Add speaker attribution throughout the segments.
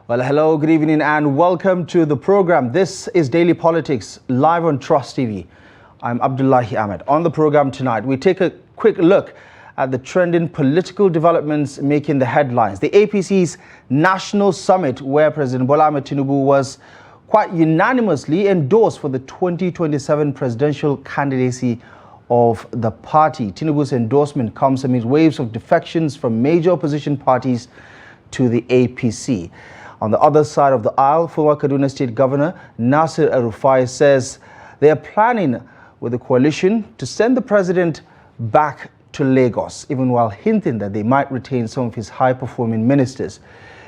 Speaker 1: Well, hello, good evening, and welcome to the program. This is Daily Politics, live on Trust TV. I'm Abdullahi Ahmed. On the program tonight, we take a quick look at the trending political developments making the headlines. The APC's National Summit, where President Bola Ahmed Tinubu was quite unanimously endorsed for the 2027 presidential candidacy of the party. Tinubu's endorsement comes amid waves of defections from major opposition parties to the APC. On the other side of the aisle, former Kaduna State Governor Nasir El-Rufai says they are planning with the coalition to send the president back to Lagos, even while hinting that they might retain some of his high-performing ministers.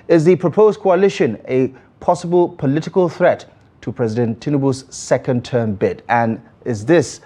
Speaker 1: Is the proposed coalition a possible political threat to President Tinubu's second-term bid? And is this,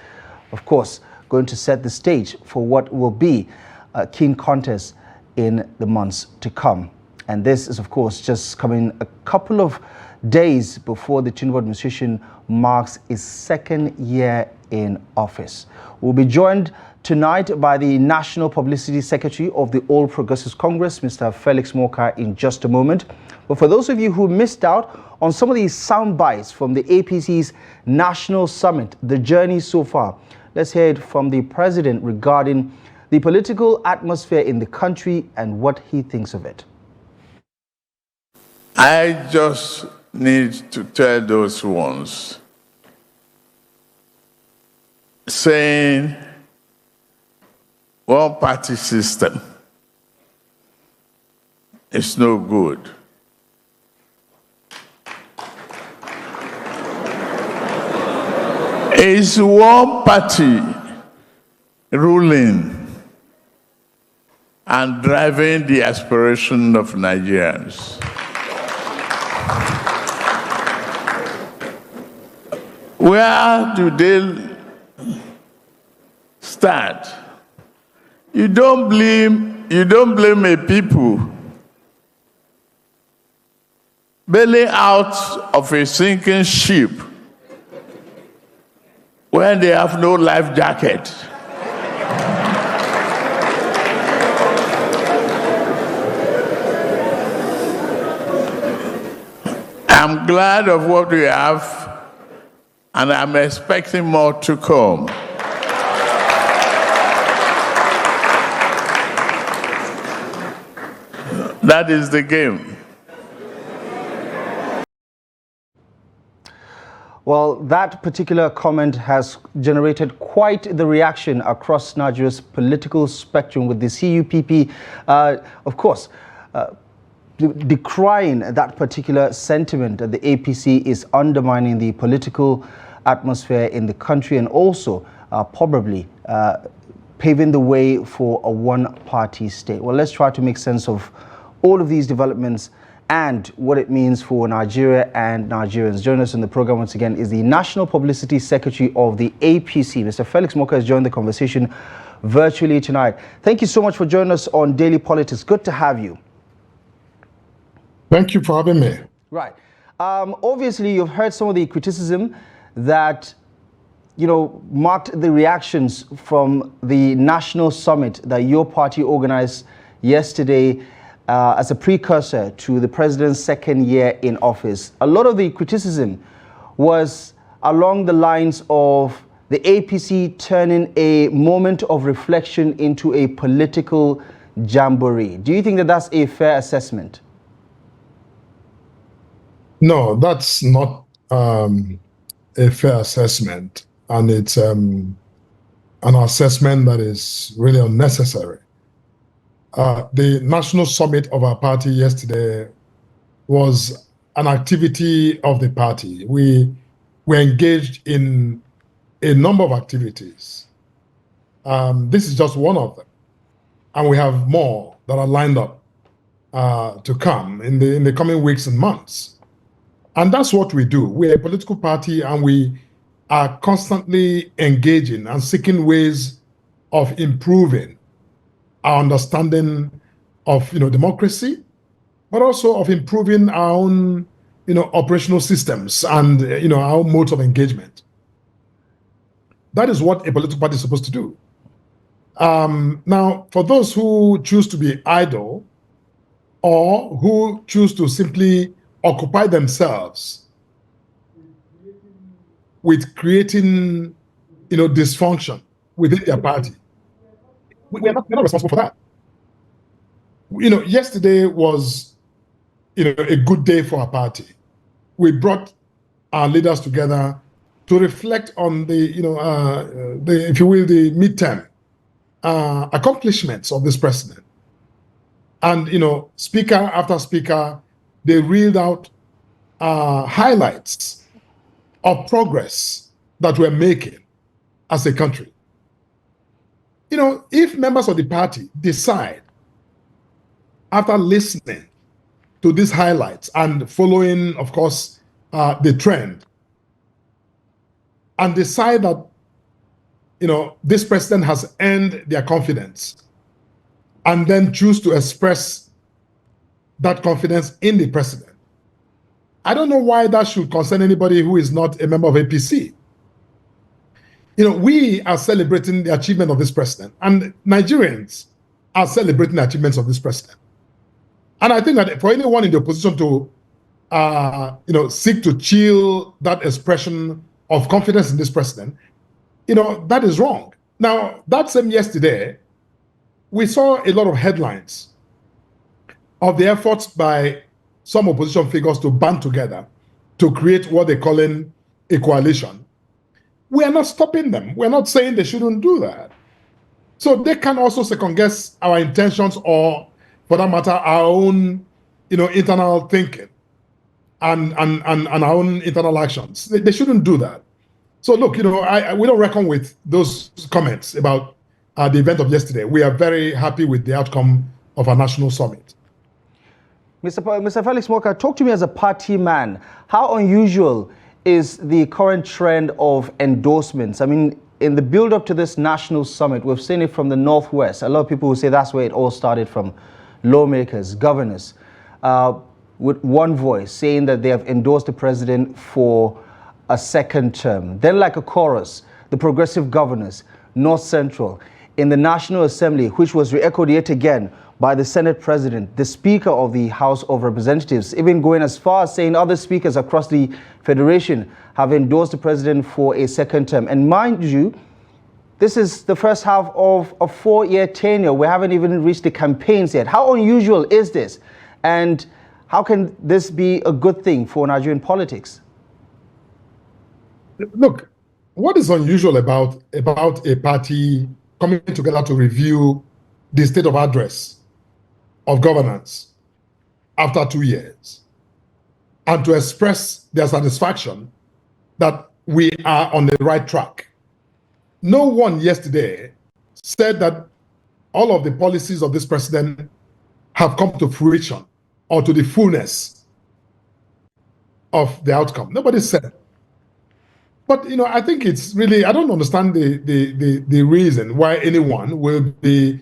Speaker 1: of course, going to set the stage for what will be a keen contest in the months to come? And this is, of course, just coming a couple of days before the Tinubu administration marks its second year in office. We'll be joined tonight by the National Publicity Secretary of the All Progressives Congress, Mr. Felix Morka, in just a moment. But for those of you who missed out on some of these sound bites from the APC's National Summit, the journey so far, let's hear it from the president regarding the political atmosphere in the country and what he thinks of it.
Speaker 2: I just need to tell those ones saying one-party system is no good. It's one party ruling and driving the aspiration of Nigerians. Where do they start? You don't blame a people bailing out of a sinking ship when they have no life jacket. I'm glad of what we have, and I'm expecting more to come. That is the game.
Speaker 1: Well, that particular comment has generated quite the reaction across Nigeria's political spectrum, with the CUPP, of course, decrying that particular sentiment that the APC is undermining the political atmosphere in the country and also probably paving the way for a one-party state. Well, let's try to make sense of all of these developments and what it means for Nigeria and Nigerians. Joining us in the program once again is the National Publicity Secretary of the APC. Mr. Felix Morka has joined the conversation virtually tonight. Thank you so much for joining us on Daily Politics. Good to have you.
Speaker 3: Thank you for having me.
Speaker 1: Right. Obviously, you've heard some of the criticism that, marked the reactions from the National Summit that your party organized yesterday as a precursor to the president's second year in office. A lot of the criticism was along the lines of the APC turning a moment of reflection into a political jamboree. Do you think that that's a fair assessment?
Speaker 3: No, that's not a fair assessment, and it's an assessment that is really unnecessary. The national summit of our party yesterday was an activity of the party. We were engaged in a number of activities. This is just one of them, and we have more that are lined up to come in the coming weeks and months. And that's what we do. We're a political party, and we are constantly engaging and seeking ways of improving our understanding of democracy, but also of improving our own operational systems and our modes of engagement. That is what a political party is supposed to do. Now, for those who choose to be idle or who choose to simply occupy themselves with creating, dysfunction within their party. We're not responsible for that. Yesterday was, a good day for our party. We brought our leaders together to reflect on the if you will, the midterm accomplishments of this president. And, speaker after speaker, they reeled out highlights of progress that we're making as a country. If members of the party decide, after listening to these highlights and following, of course, the trend, and decide that, this president has earned their confidence, and then choose to express that confidence in the president, I don't know why that should concern anybody who is not a member of APC. We are celebrating the achievement of this president, and Nigerians are celebrating the achievements of this president. And I think that for anyone in the opposition to, seek to chill that expression of confidence in this president, that is wrong. Now, that same yesterday, we saw a lot of headlines of the efforts by some opposition figures to band together to create what they're calling a coalition. We are not stopping them. We're not saying they shouldn't do that. So they can also second guess our intentions, or for that matter, our own, internal thinking and our own internal actions. They shouldn't do that. So look, we don't reckon with those comments about the event of yesterday. We are very happy with the outcome of our national summit.
Speaker 1: Mr. Felix Morka, talk to me as a party man. How unusual is the current trend of endorsements? I mean, in the build-up to this national summit, we've seen it from the Northwest. A lot of people will say that's where it all started from. Lawmakers, governors, with one voice saying that they have endorsed the president for a second term. Then, like a chorus, the progressive governors, North Central, in the National Assembly, which was re-echoed yet again by the Senate President, the Speaker of the House of Representatives, even going as far as saying other speakers across the Federation have endorsed the president for a second term. And mind you, this is the first half of a 4-year tenure. We haven't even reached the campaigns yet. How unusual is this? And how can this be a good thing for Nigerian politics?
Speaker 3: Look, what is unusual about a party coming together to review the state of address of governance after 2 years and to express their satisfaction that we are on the right track? No one yesterday said that all of the policies of this president have come to fruition or to the fullness of the outcome. Nobody said. But, I think it's really, I don't understand the reason why anyone will be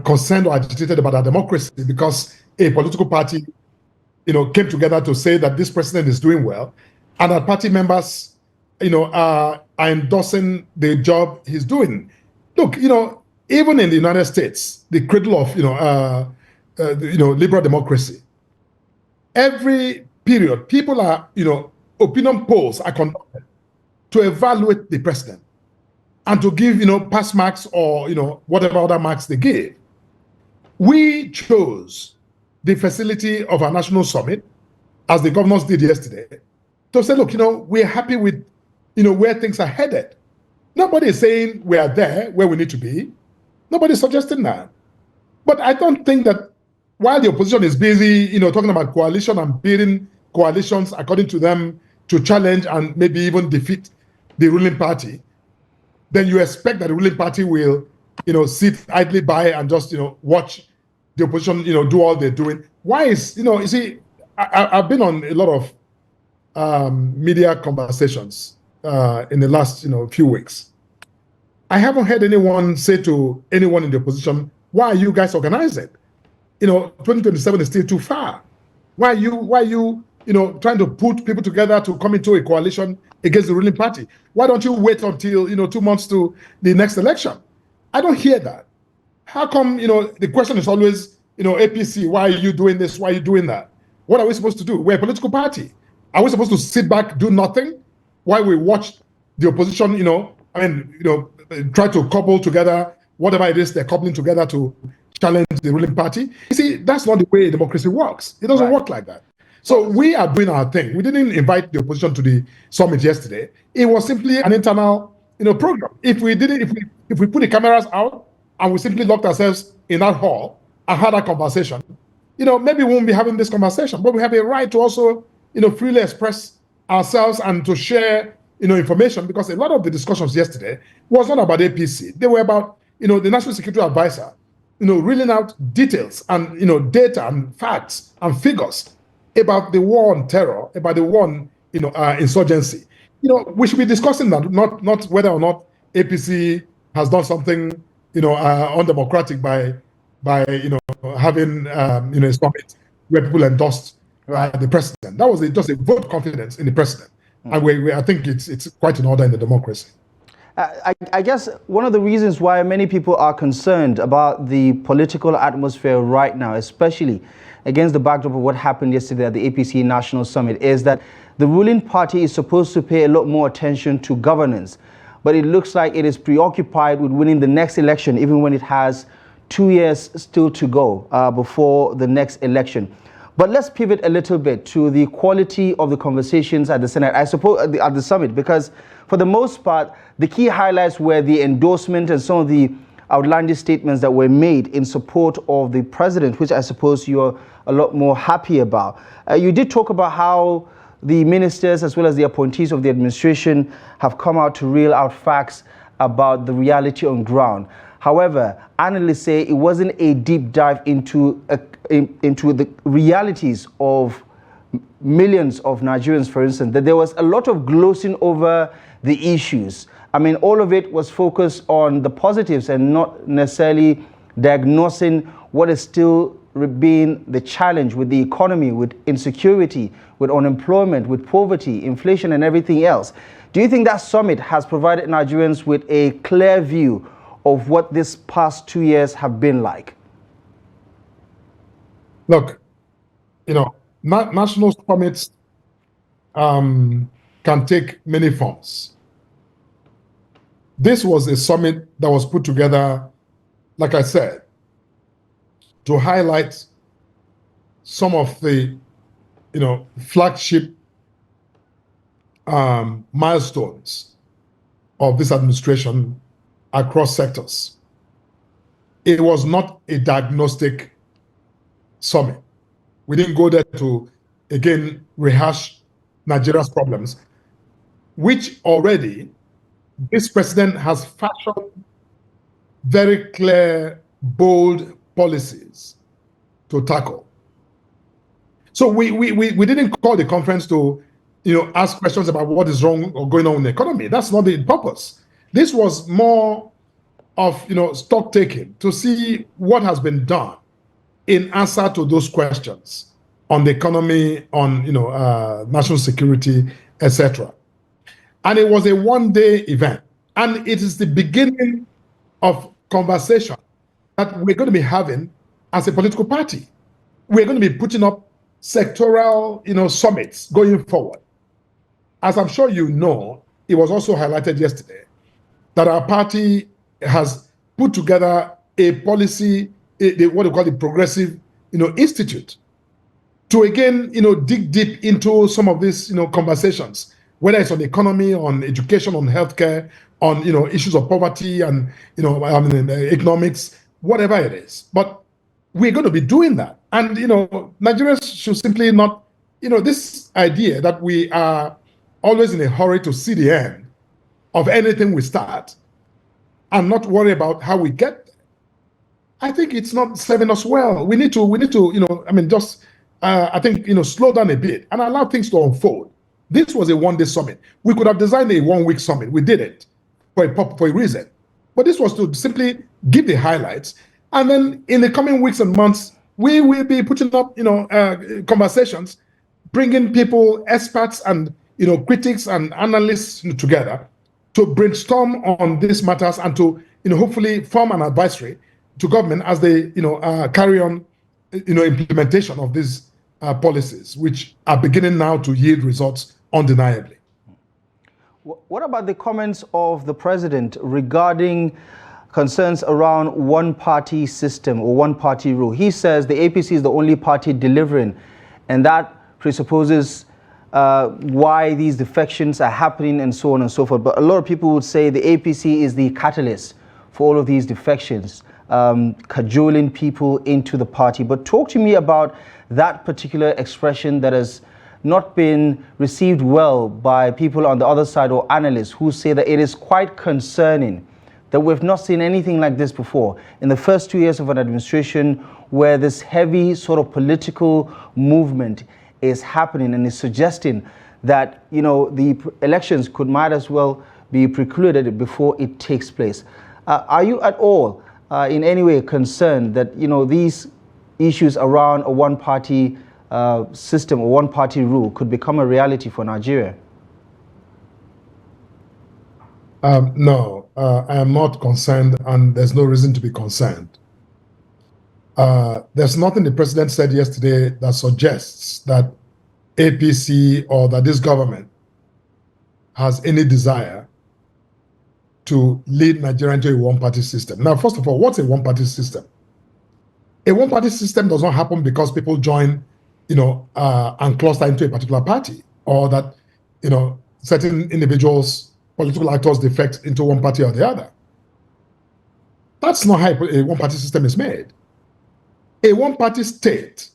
Speaker 3: concerned or agitated about our democracy because a political party, came together to say that this president is doing well, and our party members, are endorsing the job he's doing. Look, even in the United States, the cradle of, liberal democracy, every period, people are, opinion polls are conducted to evaluate the president and to give, pass marks or, whatever other marks they give. We chose the facility of our national summit, as the governors did yesterday, to say, look, we're happy with, where things are headed. Nobody is saying we are there where we need to be. Nobody's suggesting that. But I don't think that while the opposition is busy, talking about coalition and building coalitions according to them to challenge and maybe even defeat the ruling party, then you expect that the ruling party will, sit idly by and just, watch the opposition, do all they're doing. Why is, you see, I've been on a lot of media conversations in the last, few weeks. I haven't heard anyone say to anyone in the opposition, why are you guys organizing? 2027 is still too far. Why are you trying to put people together to come into a coalition against the ruling party? Why don't you wait until, 2 months to the next election? I don't hear that. How come, the question is always, APC, why are you doing this? Why are you doing that? What are we supposed to do? We're a political party. Are we supposed to sit back, do nothing, while we watch the opposition, try to couple together whatever it is they're coupling together to challenge the ruling party? You see, that's not the way democracy works. It doesn't work like that. So we are doing our thing. We didn't invite the opposition to the summit yesterday. It was simply an internal, program. If we put the cameras out and we simply locked ourselves in that hall and had that conversation, maybe we won't be having this conversation. But we have a right to also, freely express ourselves and to share, information, because a lot of the discussions yesterday was not about APC. They were about, the National Security Advisor, reeling out details and, data and facts and figures about the war on terror, about the war on, insurgency. We should be discussing that, not whether or not APC has done something, undemocratic by having, a summit where people endorsed the president. That was just a vote of confidence in the president. And I think it's quite in order in the democracy.
Speaker 1: I guess one of the reasons why many people are concerned about the political atmosphere right now, especially against the backdrop of what happened yesterday at the APC National Summit, is that the ruling party is supposed to pay a lot more attention to governance. But it looks like it is preoccupied with winning the next election, even when it has 2 years still to go before the next election. But let's pivot a little bit to the quality of the conversations at the Senate, I suppose at the summit, because for the most part, the key highlights were the endorsement and some of the outlandish statements that were made in support of the president, which I suppose you're a lot more happy about. You did talk about how the ministers as well as the appointees of the administration have come out to reel out facts about the reality on ground. However, analysts say it wasn't a deep dive into the realities of millions of Nigerians, for instance, that there was a lot of glossing over the issues. I mean, all of it was focused on the positives and not necessarily diagnosing what is still being the challenge with the economy, with insecurity, with unemployment, with poverty, inflation, and everything else. Do you think that summit has provided Nigerians with a clear view of what this past 2 years have been like?
Speaker 3: Look, national summits can take many forms. This was a summit that was put together, like I said, to highlight some of the, flagship milestones of this administration across sectors. It was not a diagnostic summit. We didn't go there to, again, rehash Nigeria's problems, which already this president has fashioned very clear, bold policies to tackle. So we didn't call the conference to, ask questions about what is wrong or going on in the economy. That's not the purpose. This was more of, stock taking to see what has been done in answer to those questions on the economy, on, national security, etc. And it was a one-day event. And it is the beginning of conversation that we're going to be having as a political party. We're going to be putting up sectoral, summits going forward. As I'm sure you know, it was also highlighted yesterday that our party has put together a policy, what we call the Progressive, Institute, to again, dig deep into some of these, conversations, whether it's on the economy, on education, on healthcare, on, issues of poverty and, economics, whatever it is. But we're going to be doing that. And, Nigerians should simply not, this idea that we are always in a hurry to see the end of anything we start and not worry about how we get there. I think it's not serving us well. We need to, just, I think, slow down a bit and allow things to unfold. This was a one-day summit. We could have designed a one-week summit. We didn't for a reason. But this was to simply give the highlights. And then in the coming weeks and months, we will be putting up, conversations, bringing people, experts and, critics and analysts together to brainstorm on these matters and to, hopefully form an advisory to government as they, carry on, implementation of these policies, which are beginning now to yield results undeniably.
Speaker 1: What about the comments of the president regarding concerns around one-party system or one-party rule? He says the APC is the only party delivering, and that presupposes why these defections are happening and so on and so forth. But a lot of people would say the APC is the catalyst for all of these defections, cajoling people into the party. But talk to me about that particular expression that has not been received well by people on the other side or analysts who say that it is quite concerning that we've not seen anything like this before in the first 2 years of an administration where this heavy sort of political movement is happening, and is suggesting that, you know, the elections might as well be precluded before it takes place. Are you at all in any way concerned that, you know, these issues around a one-party system or one-party rule could become a reality for Nigeria?
Speaker 3: No, I am not concerned, and there's no reason to be concerned. There's nothing the president said yesterday that suggests that APC or that this government has any desire to lead Nigeria into a one-party system. Now, first of all, what's a one-party system? A one-party system does not happen because people join, you know, and cluster into a particular party, or that, you know, certain individuals, political actors defect into one party or the other. That's not how a one-party system is made. A one-party state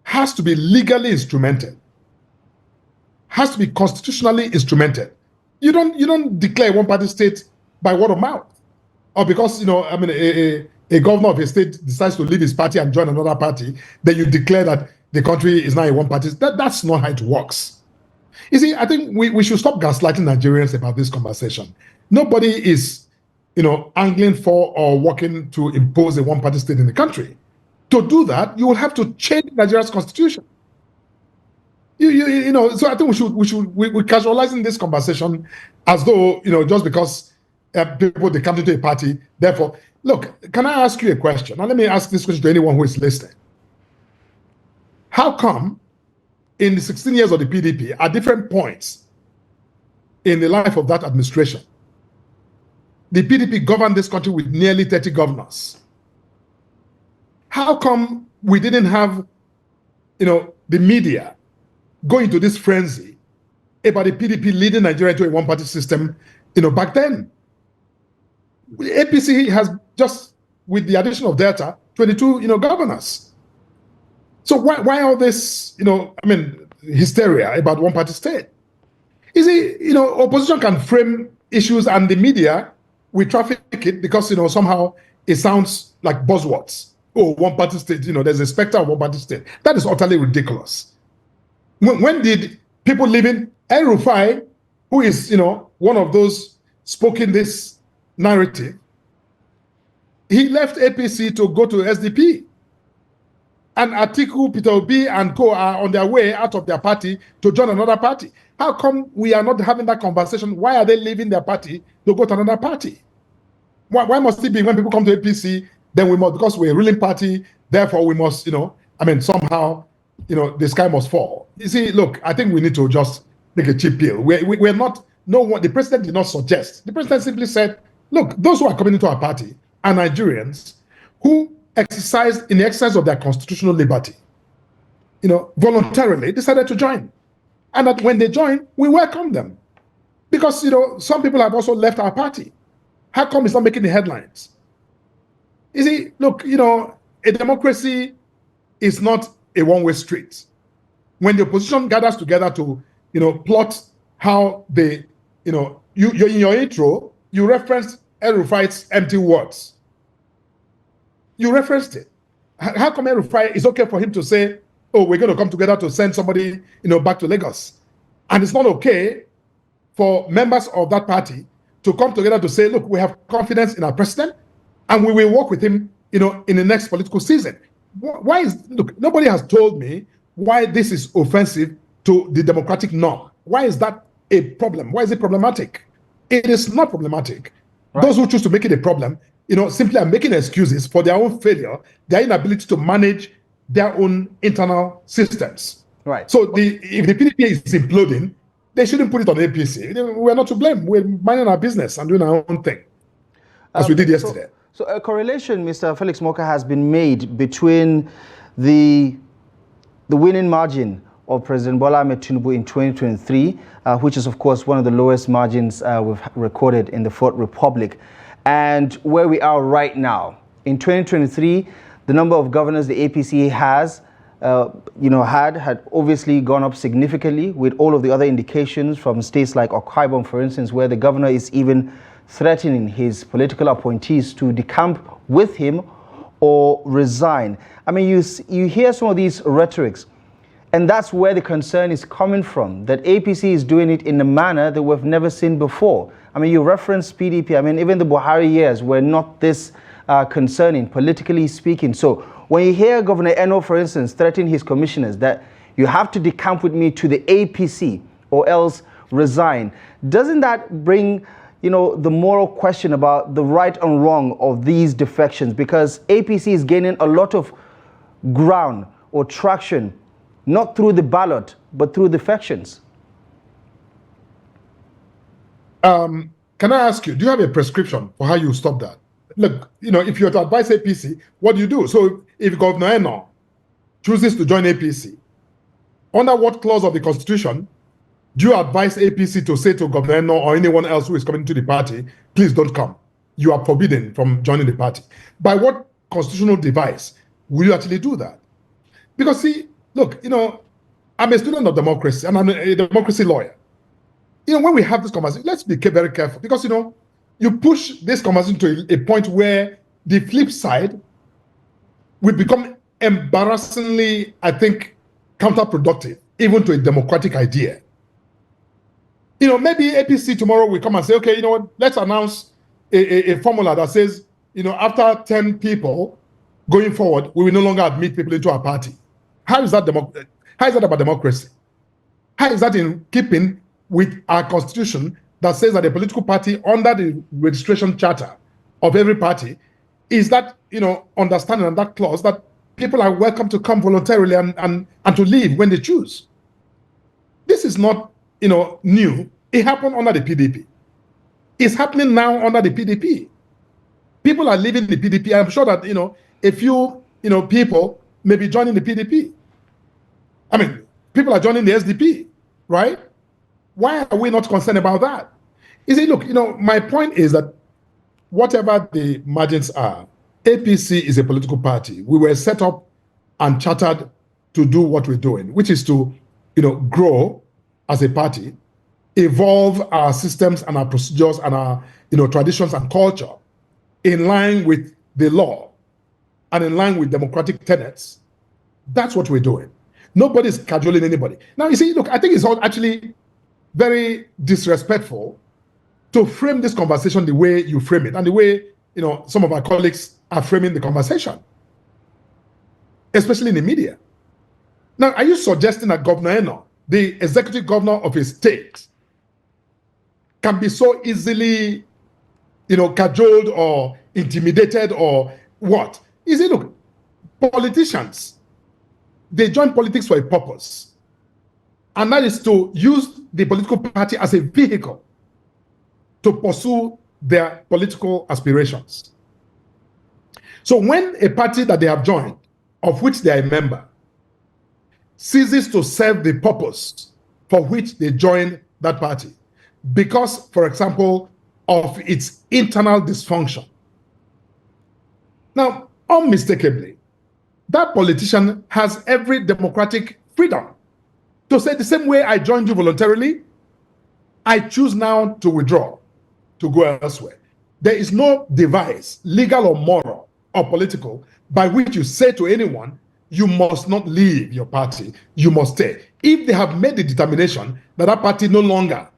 Speaker 3: has to be legally instrumented, has to be constitutionally instrumented. You don't declare a one-party state by word of mouth, or because, you know, I mean, a governor of a state decides to leave his party and join another party, then you declare that the country is now a one-party. That's not how it works. You see, I think we should stop gaslighting Nigerians about this conversation. Nobody is, you know, angling for or working to impose a one-party state in the country. To do that, you will have to change Nigeria's constitution. You know, so I think we're casualizing this conversation as though, you know, just because people they come into a party, therefore, look, can I ask you a question? Now let me ask this question to anyone who is listening. How come in the 16 years of the PDP, at different points in the life of that administration, the PDP governed this country with nearly 30 governors? How come we didn't have, you know, the media go into this frenzy about the PDP leading Nigeria to a one-party system, you know, back then? The APC has just, with the addition of Delta, 22, you know, governors. So why all this, you know, I mean, hysteria about one-party state? You see, you know, opposition can frame issues and the media, we traffic it because, you know, somehow it sounds like buzzwords. Oh, one-party state, you know, there's a specter of one-party state. That is utterly ridiculous. When did people living, El-Rufai, who is, you know, one of those spoken this narrative, he left APC to go to SDP. And Atiku, Peter Obi, and co are on their way out of their party to join another party. How come we are not having that conversation? Why are they leaving their party to go to another party? Why must it be when people come to APC, then we must, because we're a ruling party, therefore we must, you know, I mean, somehow, you know, the sky must fall. You see, look, I think we need to just make a cheap pill. We're not, no one, the president did not suggest. The president simply said, look, those who are coming into our party are Nigerians who exercised in the exercise of their constitutional liberty, you know, voluntarily decided to join. And that when they join, we welcome them. Because, you know, some people have also left our party. How come it's not making the headlines? You see, look, you know, a democracy is not a one-way street. When the opposition gathers together to, you know, plot how they, you know, you're in your intro, you referenced El-Rufai's empty words. You referenced it. How come El-Rufai is okay for him to say, oh, we're going to come together to send somebody, you know, back to Lagos? And it's not okay for members of that party to come together to say, look, we have confidence in our president and we will work with him, you know, in the next political season. Why is, look, nobody has told me why this is offensive to the democratic norm. Why is that a problem? Why is it problematic? It is not problematic. Right. Those who choose to make it a problem, you know, simply are making excuses for their own failure, their inability to manage their own internal systems.
Speaker 1: Right.
Speaker 3: So if the PDP is imploding, they shouldn't put it on APC. We're not to blame. We're minding our business and doing our own thing, as we did yesterday.
Speaker 1: So a correlation, Mr. Felix Morka, has been made between the winning margin of President Bola Ahmed Tinubu in 2023, which is, of course, one of the lowest margins we've recorded in the Fourth Republic, and where we are right now. In 2023, the number of governors the APC has, had obviously gone up significantly, with all of the other indications from states like Akwa Ibom, for instance, where the governor is even threatening his political appointees to decamp with him or resign. I mean, you hear some of these rhetorics, and that's where the concern is coming from, that APC is doing it in a manner that we've never seen before. I mean, you referenced PDP. I mean, even the Buhari years were not this concerning, politically speaking. So when you hear Governor Eno, for instance, threatening his commissioners that you have to decamp with me to the APC or else resign, doesn't that bring the moral question about the right and wrong of these defections? Because APC is gaining a lot of ground or traction, not through the ballot, but through defections.
Speaker 3: Can I ask you, do you have a prescription for how you stop that? Look, if you're to advise APC, what do you do? So if Governor Eno chooses to join APC, under what clause of the Constitution do you advise APC to say to Governor Eno or anyone else who is coming to the party, please don't come? You are forbidden from joining the party. By what constitutional device will you actually do that? Because see, look, I'm a student of democracy and I'm a democracy lawyer. When we have this conversation, let's be very careful because, you push this conversation to a point where the flip side will become embarrassingly, I think, counterproductive, even to a democratic idea. Maybe APC tomorrow will come and say, okay, let's announce a formula that says, after 10 people going forward, we will no longer admit people into our party. How is that about democracy? How is that in keeping with our constitution that says that a political party under the registration charter of every party is that, understanding and that clause that people are welcome to come voluntarily and to leave when they choose. This is not new. It happened under the PDP. It's happening now under the PDP. People are leaving the PDP. I'm sure that, a few, people may be joining the PDP. I mean, people are joining the SDP, right? Why are we not concerned about that? You see, look, my point is that whatever the margins are, APC is a political party. We were set up and chartered to do what we're doing, which is to, grow as a party, evolve our systems and our procedures and our, traditions and culture in line with the law and in line with democratic tenets. That's what we're doing. Nobody's cajoling anybody. Now, you see, look, I think it's all actually very disrespectful to frame this conversation the way you frame it and the way, some of our colleagues are framing the conversation, especially in the media. Now, are you suggesting that Governor Eno, the executive governor of a state, can be so easily, cajoled or intimidated or what? You see, look, politicians, they join politics for a purpose, and that is to use the political party as a vehicle to pursue their political aspirations. So when a party that they have joined, of which they are a member, ceases to serve the purpose for which they join that party, because, for example, of its internal dysfunction, now, unmistakably, that politician has every democratic freedom to say, the same way I joined you voluntarily, I choose now to withdraw, to go elsewhere. There is no device, legal or moral or political, by which you say to anyone, you must not leave your party, you must stay. If they have made the determination that that party no longer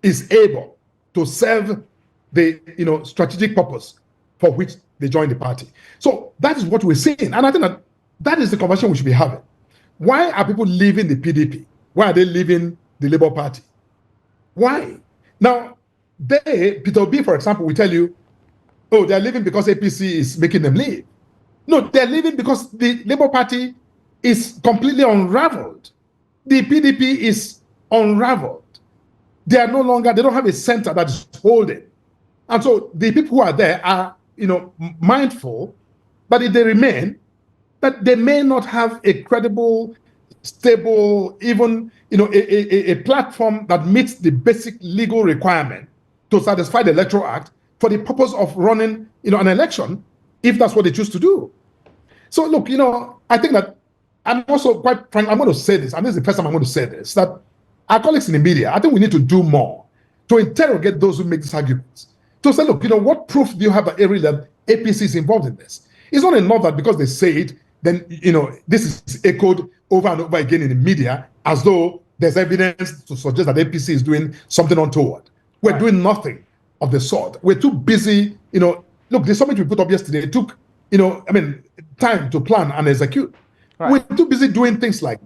Speaker 3: is able to serve the strategic purpose for which they joined the party. So that is what we're seeing. And I think that is the conversation we should be having. Why are people leaving the PDP? Why are they leaving the Labour Party? Why? Now, Peter Obi, for example, will tell you, oh, they're leaving because APC is making them leave. No, they're leaving because the Labour Party is completely unraveled. The PDP is unraveled. They are no longer, they don't have a center that is holding. And so the people who are there are, mindful that if they remain, that they may not have a credible, stable, even, a platform that meets the basic legal requirement to satisfy the Electoral Act for the purpose of running, an election, if that's what they choose to do. So look, I think that I'm also quite frank, I'm going to say this, and this is the first time I'm going to say this, that our colleagues in the media, I think we need to do more to interrogate those who make these arguments. To say, look, what proof do you have that APC is involved in this? It's not enough that because they say it, then, this is echoed over and over again in the media as though there's evidence to suggest that APC is doing something untoward. We're doing nothing of the sort. We're too busy, look, the summit we put up yesterday took, time to plan and execute. Right. We're too busy doing things like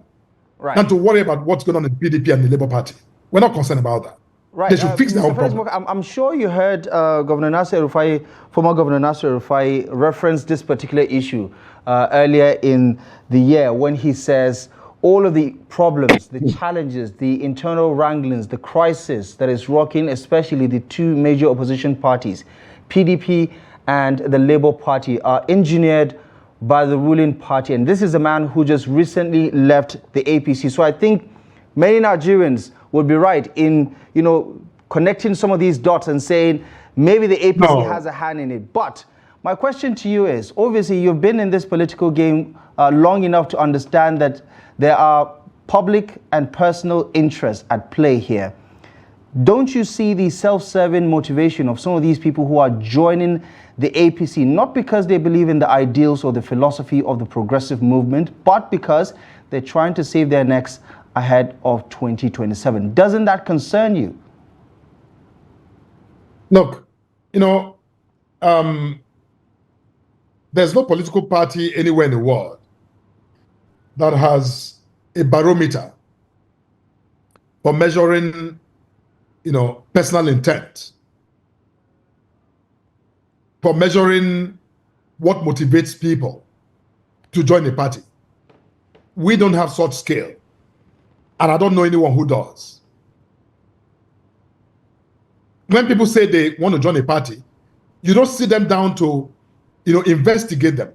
Speaker 3: that than to worry about what's going on in the PDP and the Labour Party. We're not concerned about that.
Speaker 1: Right.
Speaker 3: They should fix their own problem.
Speaker 1: I'm sure you heard Governor Nasir Rufai, former Governor Nasir Rufai, reference this particular issue earlier in the year when he says all of the problems, the challenges, the internal wranglings, the crisis that is rocking, especially the two major opposition parties, PDP and the Labour Party, are engineered by the ruling party. And this is a man who just recently left the APC. So I think many Nigerians would be right in, connecting some of these dots and saying maybe the APC has a hand in it. But my question to you is, obviously you've been in this political game long enough to understand that there are public and personal interests at play here. Don't you see the self-serving motivation of some of these people who are joining the APC, not because they believe in the ideals or the philosophy of the progressive movement, but because they're trying to save their necks ahead of 2027? Doesn't that concern you?
Speaker 3: Look, there's no political party anywhere in the world that has a barometer for measuring, personal intent, for measuring what motivates people to join a party. We don't have such scale, and I don't know anyone who does. When people say they want to join a party, you don't sit them down to, investigate them,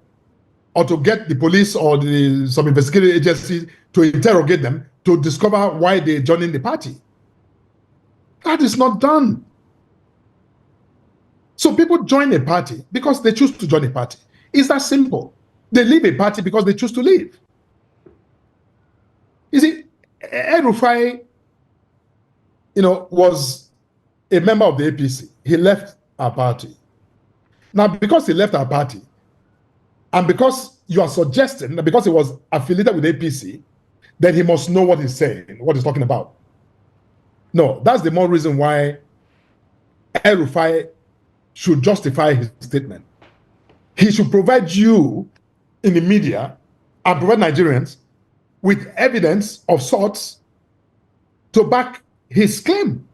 Speaker 3: or to get the police or some investigative agency to interrogate them to discover why they're joining the party. That is not done. So people join a party because they choose to join a party. It's that simple. They leave a party because they choose to leave. You see, El-Rufai, was a member of the APC. He left our party. Now, because he left our party, and because you are suggesting that because he was affiliated with APC, then he must know what he's saying, what he's talking about. No, that's the more reason why El-Rufai should justify his statement. He should provide you in the media and provide Nigerians with evidence of sorts to back his claim.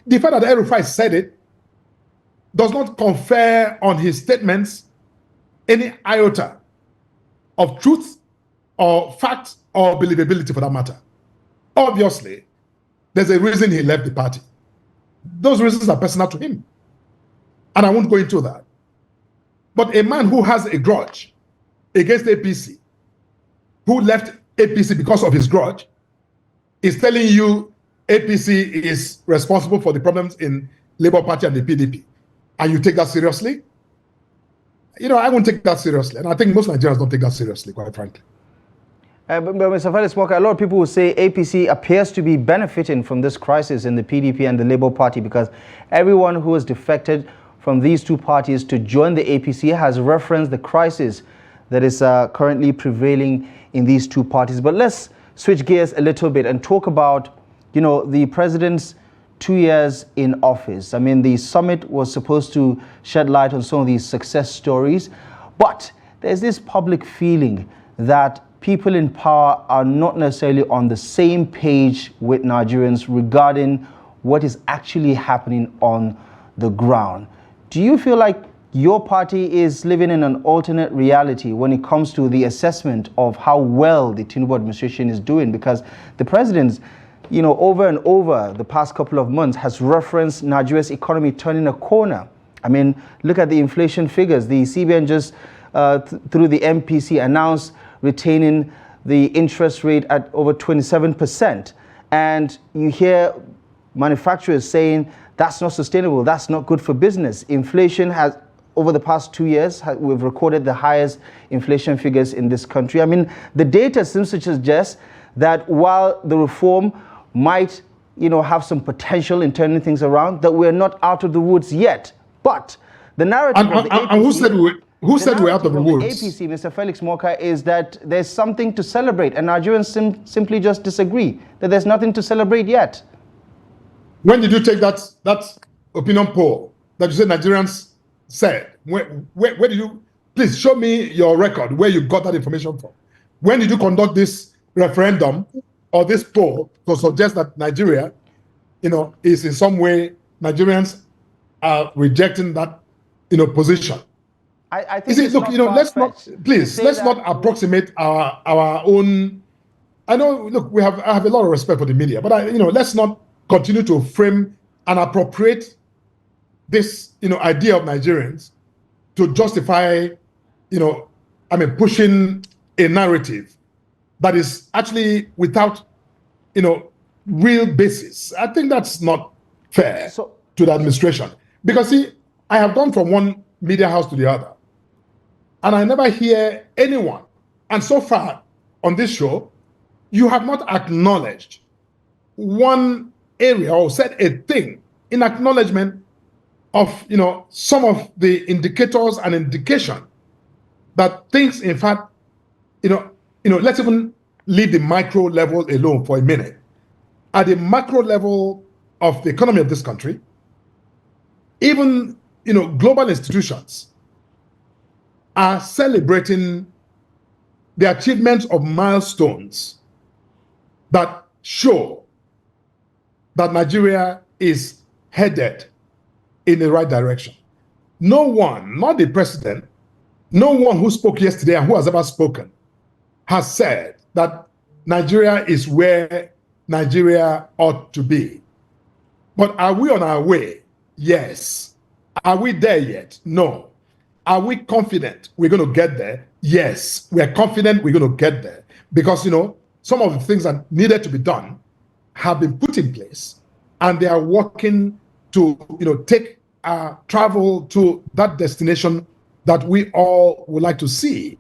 Speaker 3: The fact that El-Rufai said it does not confer on his statements any iota of truth or fact or believability for that matter. Obviously, there's a reason he left the party. Those reasons are personal to him, and I won't go into that. But a man who has a grudge against APC, who left APC because of his grudge, is telling you APC is responsible for the problems in Labour Party and the PDP, and you take that seriously? I won't take that seriously, and I think most Nigerians don't take that seriously, quite frankly.
Speaker 1: But Mr. Felix Morka, a lot of people will say APC appears to be benefiting from this crisis in the PDP and the Labour Party because everyone who has defected from these two parties to join the APC has referenced the crisis that is currently prevailing in these two parties. But let's switch gears a little bit and talk about, the president's 2 years in office. I mean, the summit was supposed to shed light on some of these success stories, but there's this public feeling that people in power are not necessarily on the same page with Nigerians regarding what is actually happening on the ground. Do you feel like your party is living in an alternate reality when it comes to the assessment of how well the Tinubu administration is doing, because the president, over and over the past couple of months has referenced Nigeria's economy turning a corner. I mean, look at the inflation figures. The CBN just, through the MPC, announced retaining the interest rate at over 27%. And you hear manufacturers saying that's not sustainable, that's not good for business. Inflation has, over the past 2 years, we've recorded the highest inflation figures in this country. I mean, the data seems to suggest that while the reform might, have some potential in turning things around, that we're not out of the woods yet. But the narrative of the APC,
Speaker 3: and who said we're out of the woods?
Speaker 1: The APC, Mr. Felix Morka, is that there's something to celebrate, and Nigerians simply just disagree that there's nothing to celebrate yet.
Speaker 3: When did you take that opinion poll that you said Nigerians said? Where did you? Please show me your record where you got that information from. When did you conduct this referendum or this poll to suggest that Nigeria, is in some way Nigerians are rejecting that, position?
Speaker 1: I think.
Speaker 3: Let's not approximate our own. I know. Look, I have a lot of respect for the media, but let's not continue to frame and appropriate this, idea of Nigerians to justify, pushing a narrative that is actually without, real basis. I think that's not fair to the administration. Because, see, I have gone from one media house to the other, and I never hear anyone, and so far on this show, you have not acknowledged one area or said a thing in acknowledgement of some of the indicators and indication that things, in fact, let's even leave the micro level alone for a minute. At the macro level of the economy of this country, even global institutions are celebrating the achievements of milestones that show that Nigeria is headed in the right direction. No one, not the president, no one who spoke yesterday and who has ever spoken, has said that Nigeria is where Nigeria ought to be. But are we on our way? Yes. Are we there yet? No. Are we confident we're going to get there? Yes. We are confident we're going to get there. Because, some of the things that needed to be done have been put in place, and they are working to, take our travel to that destination that we all would like to see.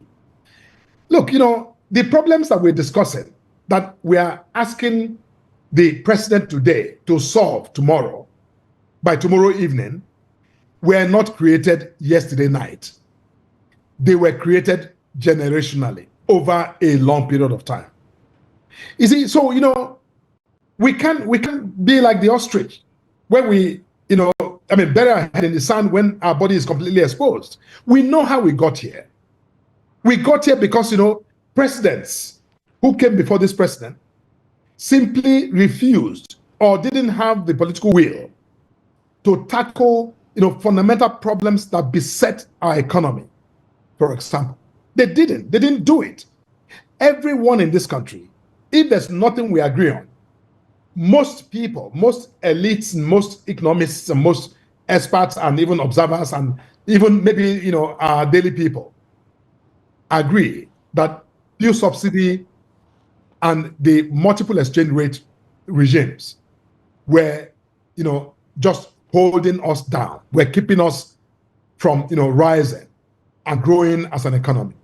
Speaker 3: Look, the problems that we're discussing, that we are asking the president today to solve tomorrow, by tomorrow evening, were not created yesterday night. They were created generationally over a long period of time. You see, so, we can't be like the ostrich, where we, bury our head in the sand when our body is completely exposed. We know how we got here. We got here because, presidents who came before this president simply refused or didn't have the political will to tackle, fundamental problems that beset our economy. For example, they didn't do it. Everyone in this country, if there's nothing we agree on, most people, most elites, most economists, and most experts, and even observers, and even maybe, our daily people, agree that fuel subsidy and the multiple exchange rate regimes were, just holding us down. Were keeping us from, rising and growing as an economy.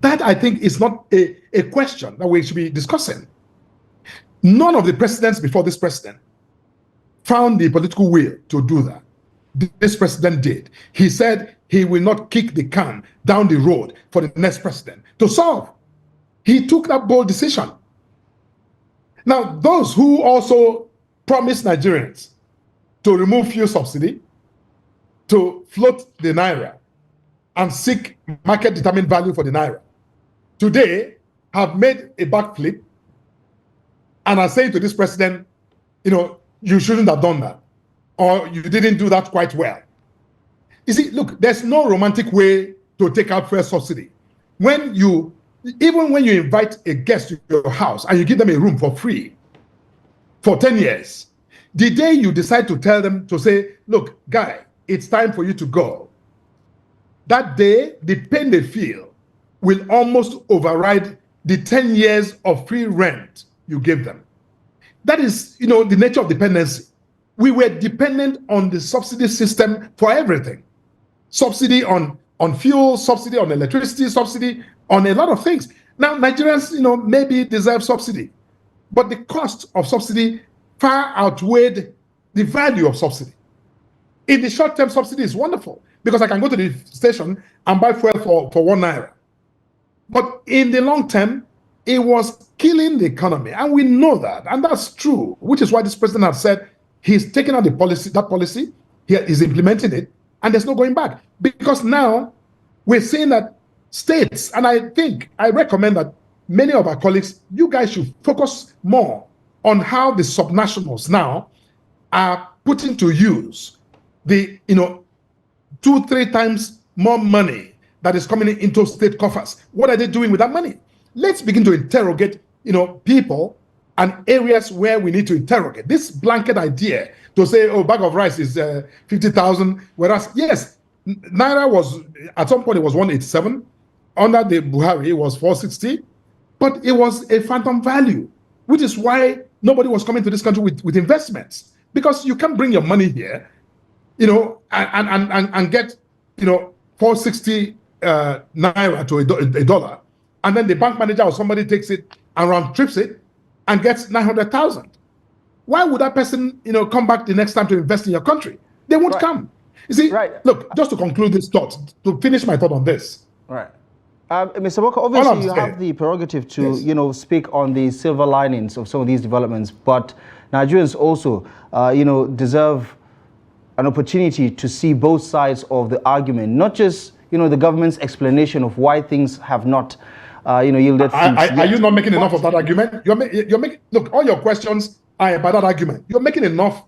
Speaker 3: That, I think, is not a question that we should be discussing. None of the presidents before this president found the political will to do that. This president did. He said he will not kick the can down the road for the next president to solve. He took that bold decision. Now, those who also promised Nigerians to remove fuel subsidy, to float the naira, and seek market-determined value for the naira, today have made a backflip and are saying to this president, you shouldn't have done that, or you didn't do that quite well. You see, look, there's no romantic way to take out fuel subsidy. Even when you invite a guest to your house and you give them a room for free for 10 years, the day you decide to tell them to say, look, guy, it's time for you to go, that day, the pain they feel will almost override the 10 years of free rent you gave them. That is, the nature of dependency. We were dependent on the subsidy system for everything. Subsidy on fuel, subsidy on electricity, subsidy on a lot of things. Now, Nigerians, maybe deserve subsidy, but the cost of subsidy far outweighed the value of subsidy. In the short term, subsidy is wonderful because I can go to the station and buy fuel for 1 naira. But in the long term, it was killing the economy, and we know that, and that's true, which is why this president has said he's taking out that policy, he's implementing it, and there's no going back. Because now we're saying that states, and I recommend that many of our colleagues, you guys should focus more on how the subnationals now are putting to use the 2-3 times more money that is coming into state coffers. What are they doing with that money? Let's begin to interrogate people and areas where we need to interrogate. This blanket idea to say, oh, bag of rice is 50,000, whereas, yes, Naira was, at some point it was 187, under the Buhari it was 460, but it was a phantom value, which is why nobody was coming to this country with investments, because you can't bring your money here, and get, 460 Naira to a dollar, and then the bank manager or somebody takes it and round trips it and gets 900,000. Why would that person, come back the next time to invest in your country? They won't come. You see, look, just to conclude this thought, to finish my thought on this.
Speaker 1: Right. Mr. Morka, obviously you have the prerogative to, speak on the silver linings of some of these developments, but Nigerians also, deserve an opportunity to see both sides of the argument, not just, the government's explanation of why things have not, yielded fruits.
Speaker 3: Are you not making enough of that argument? You're making, look, all your questions are about that argument. You're making enough,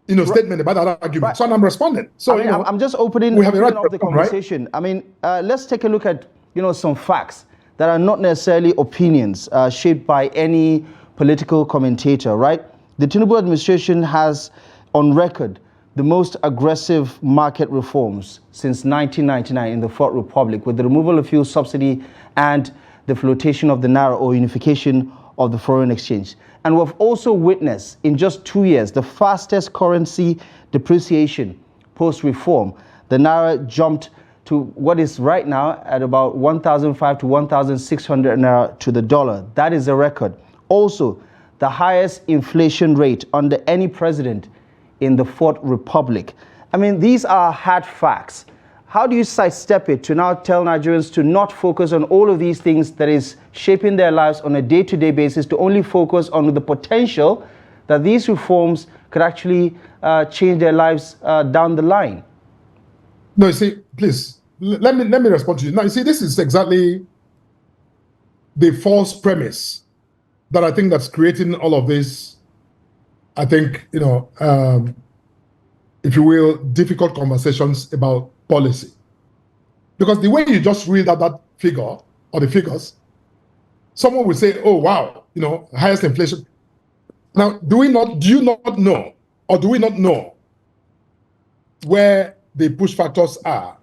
Speaker 3: statement about that argument. Right. So I'm responding. So
Speaker 1: I'm just opening up the conversation. Right? Let's take a look at, some facts that are not necessarily opinions shaped by any political commentator, right? The Tinubu administration has on record the most aggressive market reforms since 1999 in the Fourth Republic, with the removal of fuel subsidy and the flotation of the Naira, or unification of the foreign exchange. And we've also witnessed in just 2 years the fastest currency depreciation post-reform. The Naira jumped to what is right now at about 1,500 to 1,600 Naira to the dollar. That is a record. Also, the highest inflation rate under any president in the Fourth Republic. These are hard facts. How do you sidestep it to now tell Nigerians to not focus on all of these things that is shaping their lives on a day-to-day basis, to only focus on the potential that these reforms could actually change their lives down the line?
Speaker 3: No, you see, please, let me respond to you. Now, you see, this is exactly the false premise that I think that's creating all of this, I think, if you will, difficult conversations about policy. Because the way you just read out that figure, or the figures, someone will say, oh, wow, highest inflation. Now, do you not know, or do we not know where the push factors are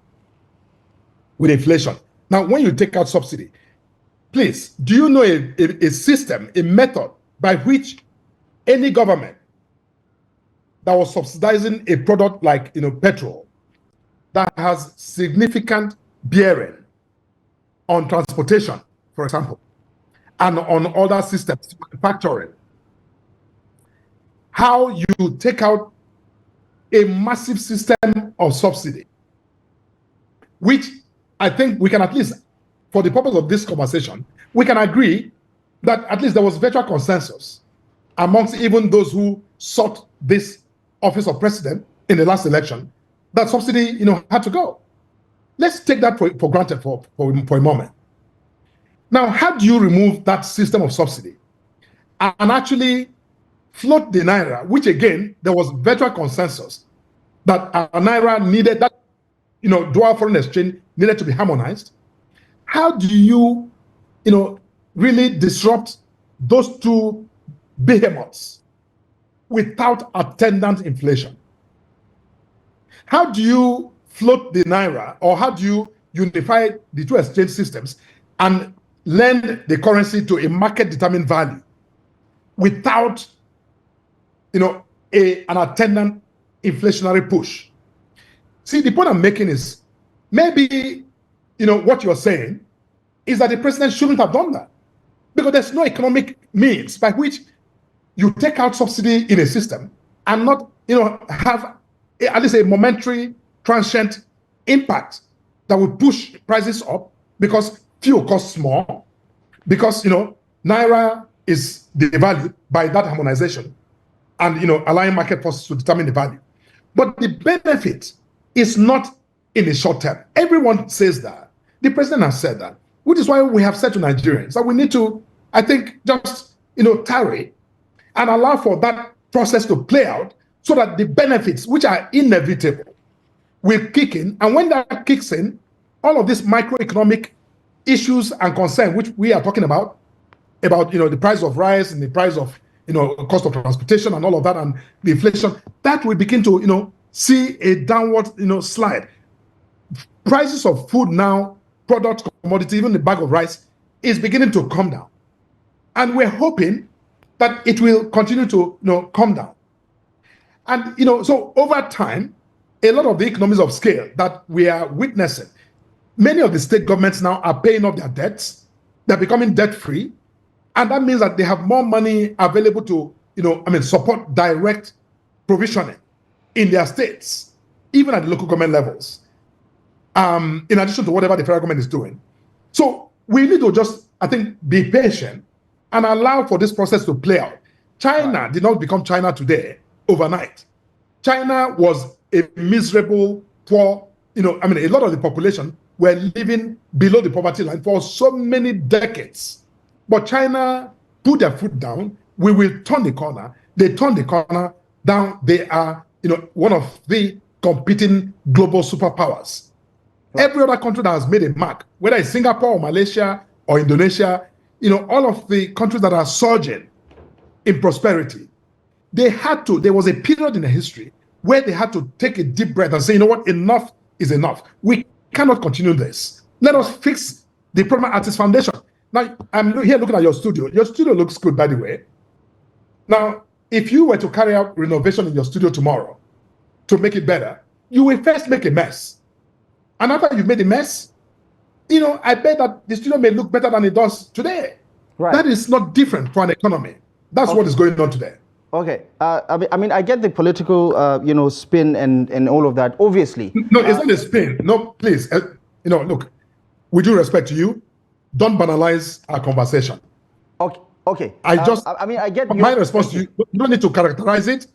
Speaker 3: with inflation? Now, when you take out subsidy, please, do you know a system, a method by which any government that was subsidizing a product like petrol, that has significant bearing on transportation, for example, and on other systems, manufacturing, how you take out a massive system of subsidy, which I think we can, at least for the purpose of this conversation, we can agree that at least there was virtual consensus amongst even those who sought this office of president in the last election, that subsidy, had to go. Let's take that for granted for a moment. Now, how do you remove that system of subsidy and actually float the Naira, which again, there was virtual consensus that our Naira needed that dual foreign exchange needed to be harmonized. How do you, really disrupt those two behemoths without attendant inflation? How do you float the naira, or how do you unify the two exchange systems and lend the currency to a market-determined value without, an attendant inflationary push? See, the point I'm making is maybe, what you're saying is that the president shouldn't have done that, because there's no economic means by which you take out subsidy in a system and not, have at least a momentary, transient impact that would push prices up because fuel costs more, because, naira is devalued by that harmonization and, allowing market forces to determine the value. But the benefit is not in the short term. Everyone says that. The president has said that, which is why we have said to Nigerians that we need to, I think, just, tarry and allow for that process to play out so that the benefits, which are inevitable, will kick in. And when that kicks in, all of these microeconomic issues and concerns, which we are talking about, the price of rice and the price of, cost of transportation and all of that, and the inflation, that will begin to, see a downward, slide. Prices of food now, product, commodity, even the bag of rice, is beginning to come down. And we're hoping that it will continue to, come down. And, so over time, a lot of the economies of scale that we are witnessing, many of the state governments now are paying off their debts. They're becoming debt-free. And that means that they have more money available to, support direct provisioning in their states, even at the local government levels, in addition to whatever the federal government is doing. So we need to just, I think, be patient and allow for this process to play out. China did not become China today overnight. China was a miserable, poor, a lot of the population were living below the poverty line for so many decades. But China put their foot down. We will turn the corner. They turn the corner down. They are, one of the competing global superpowers. Right. Every other country that has made a mark, whether it's Singapore or Malaysia or Indonesia, all of the countries that are surging in prosperity, there was a period in the history where they had to take a deep breath and say, what, enough is enough. We cannot continue this. Let us fix the problem at its foundation. Now, I'm here looking at your studio. Your studio looks good, by the way. Now, if you were to carry out renovation in your studio tomorrow to make it better, you will first make a mess. And after you've made a mess, I bet that the studio may look better than it does today. Right. That is not different for an economy. That's what is going on today.
Speaker 1: Okay. I get the political, spin and all of that, obviously.
Speaker 3: No, it's not a spin. No, please. Look, with due respect to you, don't banalize our conversation.
Speaker 1: Okay.
Speaker 3: I
Speaker 1: get
Speaker 3: my response to you. You don't need to characterize it.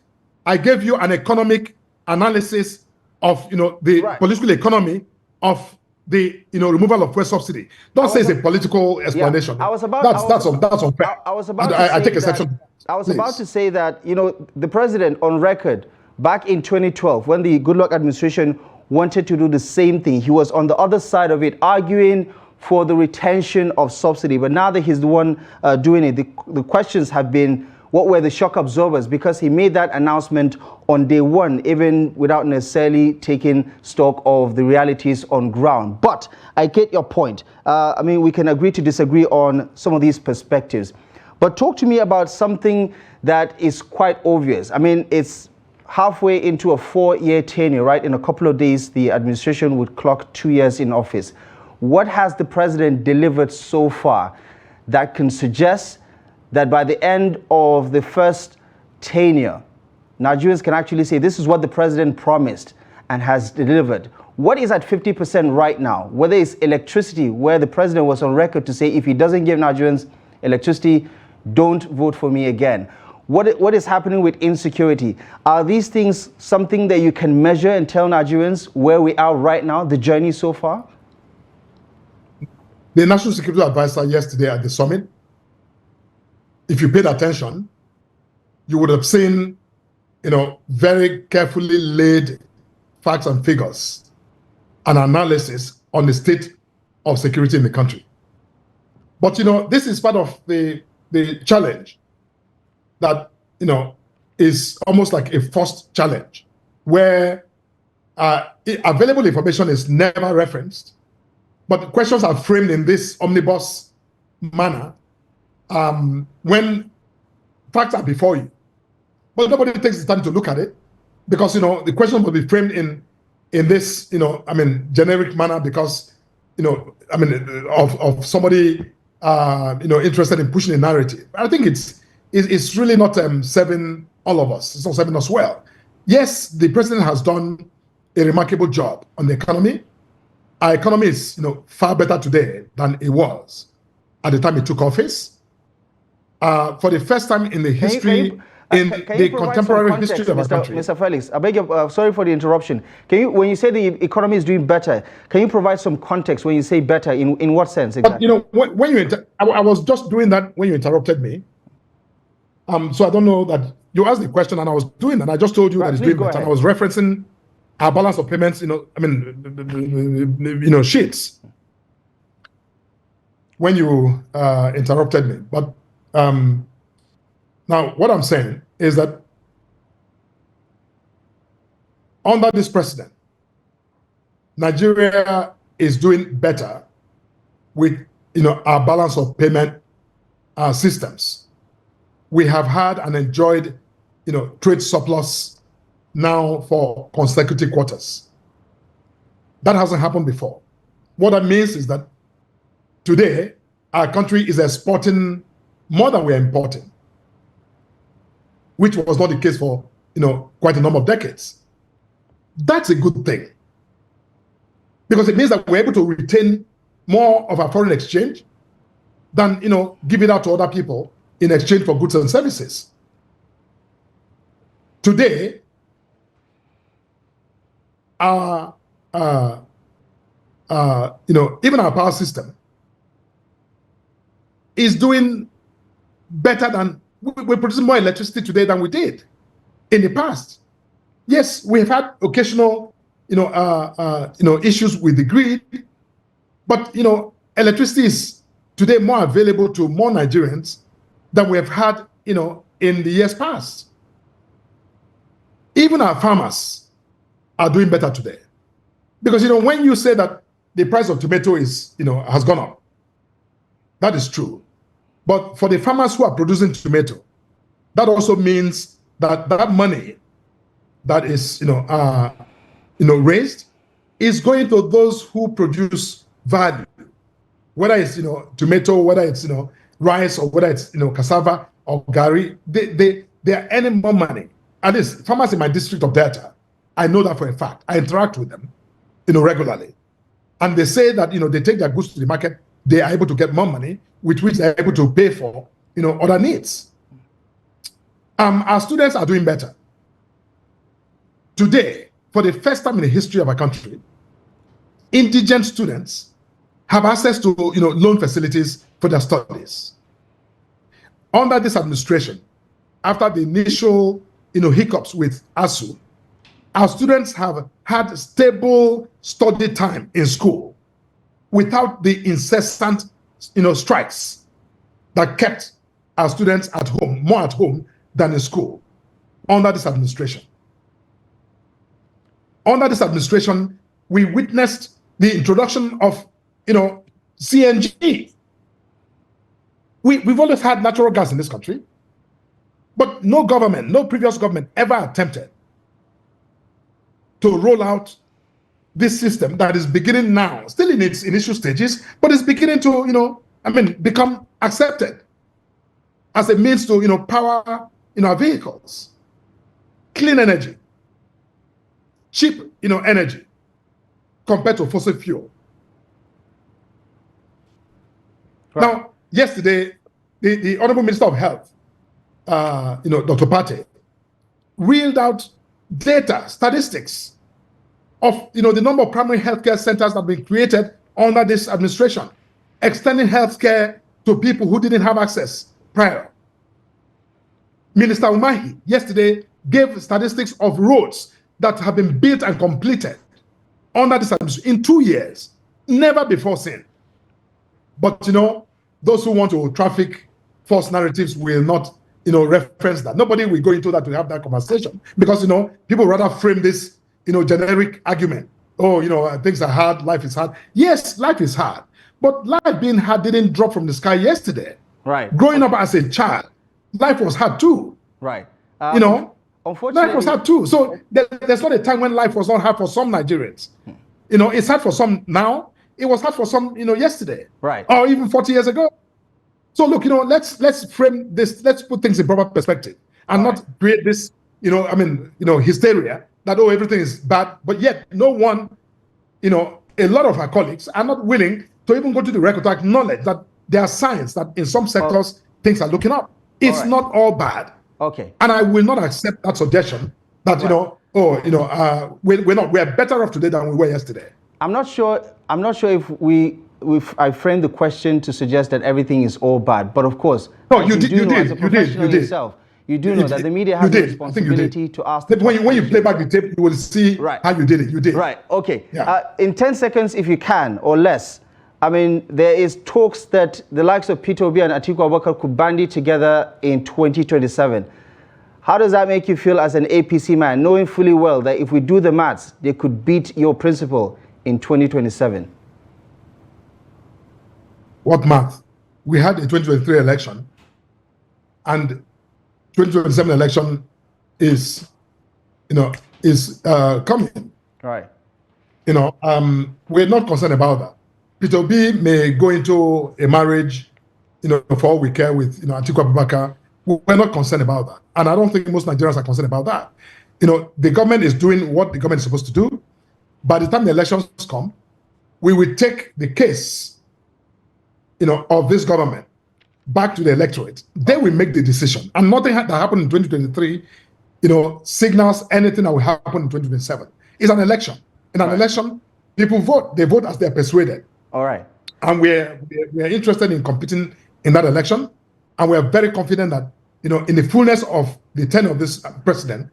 Speaker 3: I gave you an economic analysis of, the political economy of the, removal of fuel subsidy. Don't say it's a political explanation.
Speaker 1: Yeah, that's
Speaker 3: unfair. I take exception.
Speaker 1: I was about to say that, the president on record back in 2012, when the Goodluck administration wanted to do the same thing, he was on the other side of it, arguing for the retention of subsidy. But now that he's the one doing it, the questions have been, what were the shock absorbers? Because he made that announcement on day one, even without necessarily taking stock of the realities on ground. But I get your point. We can agree to disagree on some of these perspectives. But talk to me about something that is quite obvious. It's halfway into a 4-year tenure, right? In a couple of days, the administration would clock 2 years in office. What has the president delivered so far that can suggest that by the end of the first tenure, Nigerians can actually say this is what the president promised and has delivered? What is at 50% right now? Whether it's electricity, where the president was on record to say if he doesn't give Nigerians electricity, don't vote for me again. What is happening with insecurity? Are these things something that you can measure and tell Nigerians where we are right now, the journey so far?
Speaker 3: The National Security Advisor yesterday at the summit, if you paid attention, you would have seen, very carefully laid facts and figures an analysis on the state of security in the country. But, this is part of the challenge that, is almost like a forced challenge where available information is never referenced, but questions are framed in this omnibus manner when facts are before you. But nobody takes the time to look at it because, the question will be framed in this, generic manner because, of somebody, interested in pushing a narrative. I think it's really not serving all of us. It's not serving us well. Yes, the president has done a remarkable job on the economy. Our economy is, far better today than it was at the time he took office. For the first time in the history, in the contemporary history of our country.
Speaker 1: Mr. Felix, I beg your, sorry for the interruption. Can you, when you say the economy is doing better, can you provide some context when you say better? In what sense exactly?
Speaker 3: But, when you, I was just doing that when you interrupted me. So I don't know that you asked the question and I was doing that. I just told you that it's doing better. And I was referencing our balance of payments, sheets when you interrupted me. But now what I'm saying is that under this president, Nigeria is doing better with our balance of payment systems. We have had and enjoyed trade surplus now for consecutive quarters. That hasn't happened before. What that means is that today our country is exporting more than we're importing, which was not the case for quite a number of decades. That's a good thing because it means that we're able to retain more of our foreign exchange than give it out to other people in exchange for goods and services. Today, our even our power system is doing better than we're producing more electricity today than we did in the past. Yes, we've had occasional issues with the grid, but electricity is today more available to more Nigerians than we have had in the years past. Even our farmers are doing better today. Because when you say that the price of tomato is has gone up, that is true. But for the farmers who are producing tomato, that also means that that money that is raised is going to those who produce value, whether it's tomato, whether it's rice, or whether it's cassava or gari. They are earning more money. At least farmers in my district of Delta, I know that for a fact. I interact with them regularly, and they say that they take their goods to the market, they are able to get more money, with which they're able to pay for other needs. Our students are doing better. Today, for the first time in the history of our country, indigent students have access to loan facilities for their studies. Under this administration, after the initial hiccups with ASU, our students have had stable study time in school without the incessant strikes that kept our students at home, more at home than in school, under this administration. Under this administration, we witnessed the introduction of CNG. We've always had natural gas in this country, but no government, no previous government ever attempted to roll out this system that is beginning now, still in its initial stages, but it's beginning to, become accepted as a means to, power, our vehicles. Clean energy, cheap, energy compared to fossil fuel. Right. Now, yesterday, the Honorable Minister of Health, Dr. Pate, reeled out data, statistics of the number of primary healthcare centers that have been created under this administration, extending healthcare to people who didn't have access prior. Minister Umahi yesterday gave statistics of roads that have been built and completed under this administration in 2 years, never before seen. But, you know, those who want to traffic false narratives will not, you know, reference that. Nobody will go into that to have that conversation because, you know, people rather frame this, you know, generic argument. Oh, you know, things are hard, life is hard. Yes, life is hard. But life being hard didn't drop from the sky yesterday.
Speaker 1: Right.
Speaker 3: Growing up as a child, life was hard too.
Speaker 1: Right.
Speaker 3: You know,
Speaker 1: unfortunately,
Speaker 3: life was hard too. So there's not a time when life was not hard for some Nigerians. You know, it's hard for some now. It was hard for some, you know, yesterday.
Speaker 1: Right.
Speaker 3: Or even 40 years ago. So look, you know, let's frame this, let's put things in proper perspective and not create this, you know, I mean, you know, hysteria that, oh, everything is bad. But yet no one, you know, a lot of our colleagues are not willing to even go to the record to acknowledge that there are signs that in some sectors things are looking up. It's not all bad.
Speaker 1: Okay.
Speaker 3: And I will not accept that suggestion that, you know, oh, you know, we're better off today than we were yesterday. I'm not sure
Speaker 1: if I framed the question to suggest that everything is all bad, but of course,
Speaker 3: no, you did.
Speaker 1: Yourself, you do know that the media has a responsibility to ask.
Speaker 3: When you play back the tape, you will see how you did it. You did.
Speaker 1: Right. Okay.
Speaker 3: Yeah.
Speaker 1: In 10 seconds, if you can, or less. I mean, there is talks that the likes of Peter Obi and Atiku Abubakar could bandy together in 2027. How does that make you feel as an APC man, knowing fully well that if we do the maths, they could beat your principal in 2027?
Speaker 3: What math? We had a 2023 election, and 2027 election is, you know, coming.
Speaker 1: Right.
Speaker 3: You know, we're not concerned about that. Peter Obi may go into a marriage, you know, for all we care with, you know, Atiku Abubakar. We're not concerned about that. And I don't think most Nigerians are concerned about that. You know, the government is doing what the government is supposed to do. By the time the elections come, we will take the case, you know, of this government back to the electorate. They will make the decision. And nothing that happened in 2023, you know, signals anything that will happen in 2027. It's an election. In an election, people vote. They vote as they're persuaded.
Speaker 1: All right.
Speaker 3: And we're interested in competing in that election. And we're very confident that, you know, in the fullness of the tenure of this president,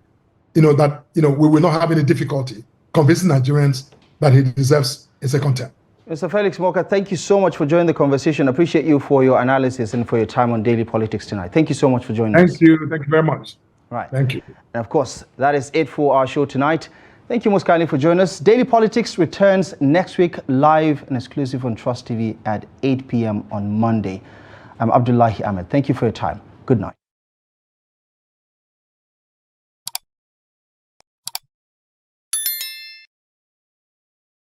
Speaker 3: you know, that, you know, we will not have any difficulty convincing Nigerians that he deserves a second term.
Speaker 1: Mr. Felix Morka, thank you so much for joining the conversation. I appreciate you for your analysis and for your time on Daily Politics tonight. Thank you so much for joining us.
Speaker 3: Thank you. Thank you very much.
Speaker 1: Right.
Speaker 3: Thank you.
Speaker 1: And of course, that is it for our show tonight. Thank you most kindly for joining us. Daily Politics returns next week live and exclusive on Trust TV at 8 p.m. on Monday. I'm Abdullahi Ahmed. Thank you for your time. Good night.